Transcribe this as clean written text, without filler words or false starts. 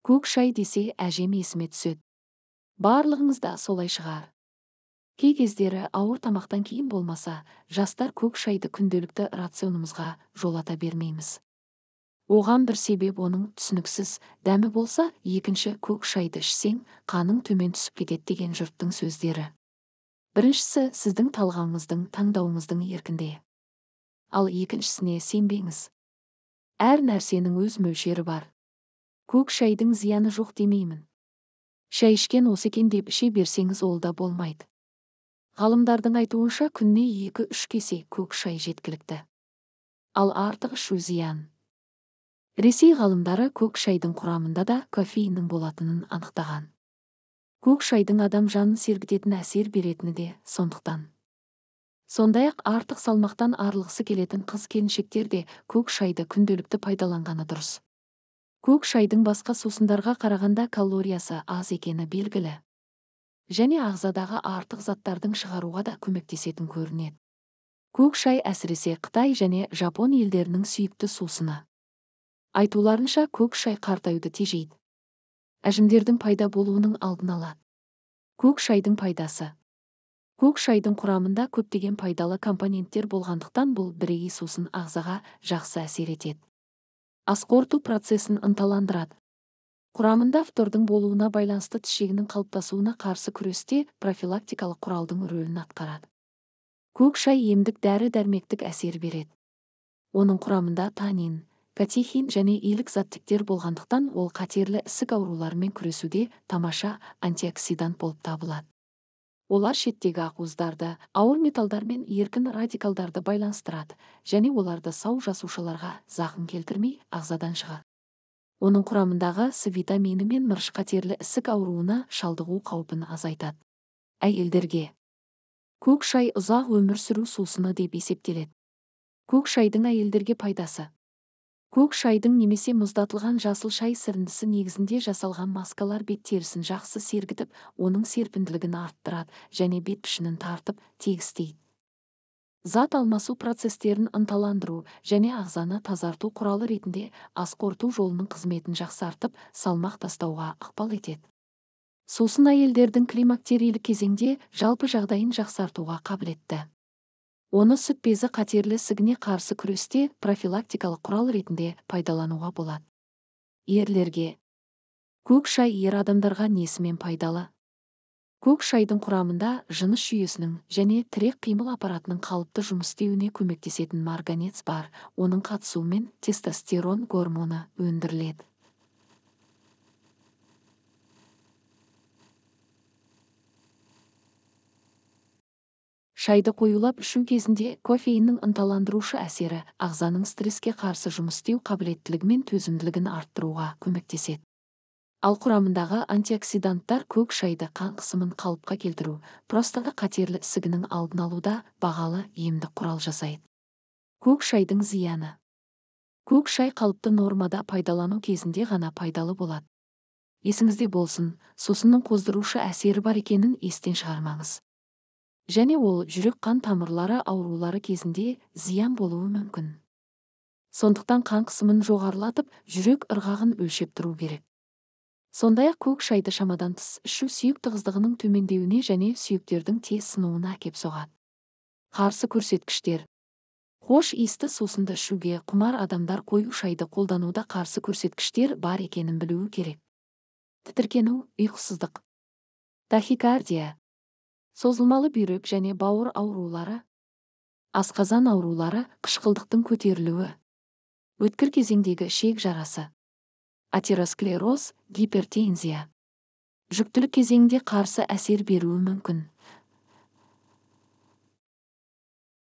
Көк шай десе әжем есіме түседі. Барлығыңыз да солай шығар. Кей кездері ауыр тамақтан кейін болмаса, жастар көк шайды күнделікті рационымызға жолата бермейміз. Оған бір себеп оның түсініксіз, дәмі болса, екінші көк шайды ішсең, қаның төмен түсіп кетеді деген жұрттың сөздері. Біріншісі сіздің талғамыңыздың, таңдауыңыздың еркінде. Ал екіншісіне сенбеңіз. Әр нәрсенің өз мөлшері бар. Көк шайдың зияны жоқ демеймін. Шай ішкен осы екен деп іше берсеңіз ол да болмайды. Ғалымдардың айтуынша күніне 2-3 кесе көк шай жеткілікті. Ал артық ішу зиян. Ресей ғалымдары көк шайдың құрамында да кофеиннің болатынын анықтаған. Көк шайдың адам жанын сергітетін әсер беретіні де сондықтан. Сондай-ақ артық салмақтан арылғысы келетін қыз-келіншектер де көк шайды күнделікті пайдаланғаны дұрыс. Көк шайдың басқа сусындарға қарағанда калориясы аз екені белгілі. Және ағзадағы артық заттардың шығаруға да көмектесетін көрінеді. Көк шай әсіресе Қытай және Жапон елдерінің сүйікті сусыны. Айтуларынша көк шай қартаюды тежейді. Әжімдердің пайда болуының алдын алады. Көк шайдың пайдасы. Көк шайдың құрамында көптеген пайдалы компоненттер болғандықтан бұл бірегей сусын ағзаға жақсы әсер етеді. Ас қорыту процесін ынталандырады. Құрамында фтордың болуына байланысты тіс жегінің қалыптасуына қарсы күресте профилактикалық құралдың рөлін атқарады. Көк шай емдік дәрі-дәрмектік әсер береді. Оның құрамында танин, катехин және илік заттектер болғандықтан ол қатерлі ісік ауруларымен күресуде тамаша антиоксидант болып табылады. Олар шеттегі ақуыздарды, ауыр металдар мен еркін радикалдарды байланыстырады, және оларды сау жасушаларға зақым келтірмей ағзадан шығарады. Оның құрамындағы С витамині мен мырыш қатерлі ісік ауруына шалдығу қаупін азайтады. Әйелдерге көк шай ұзақ өмір сүру сусыны деп есептеледі. Көк шайдың әйелдерге пайдасы. Көк шайдың немесе мұздатылған жасыл шай сіріндісі негізінде жасалған маскалар бет терісін жақсы сергітіп, оның серпімділігін арттырады және бет пішінін тартып, тегістейді. Зат алмасу процестерін ынталандыру және ағзаны тазарту құралы ретінде ас қорыту жолының қызметін жақсартып, салмақ тастауға ықпал етеді. Сусын әйелдердің климактерийлік кезеңде жалпы жағдайын жақсартуға қабілетті. Оны сүт безі қатерлі ісігіне қарсы күресте профилактикалық құрал ретінде пайдалануға болады. Ерлерге көк шай ер адамдарға несімен пайдалы? Көк шайдың құрамында жыныс жүйесінің және тірек қимыл аппаратының қалыпты жұмыс істеуіне көмектесетін марганец бар. Оның қатысуымен тестостерон гормоны өндіріледі. Шайды қоюлап ішу кезінде кофеиннің ынталандырушы әсері ағзаның стресске қарсы жұмыс істеу қабілеттілігі мен төзімділігін арттыруға көмектеседі. Ал құрамындағы антиоксиданттар көк шайды қан қысымын қалыпқа келтіру, простата қатерлі ісігінің алдын алуда бағалы емдік құрал жасайды. Көк шайдың зияны. Көк шай қалыпты нормада пайдалану кезінде ғана пайдалы болады. Есіңізде болсын, сусынның қоздырушы әсері бар екенін естен шығармаңыз. Және ол жүрек қан тамырлары аурулары кезінде зиян болуы мүмкін. Сондықтан қан қысымын жоғарылатып, жүрек ырғағын өлшеп тұру керек. Сондай-ақ көк шайды шамадан тыс ішу сүйек тығыздығының төмендеуіне және сүйектердің тез сынуына әкеп соғады. Қарсы көрсеткіштер. Хош иісті сусынды ішуге құмар адамдар қою шайды қолдануда қарсы көрсеткіштер бар екенін білуі керек. Тітіркену, ұйқысыздық, тахикардия, созылмалы бүйрек және бауыр аурулары, асқазан аурулары, қышқылдықтың көтерілуі, өткір кезеңдегі ішек жарасы, атеросклероз, гипертензия. Жүктілік кезеңде қарсы әсер беруі мүмкін.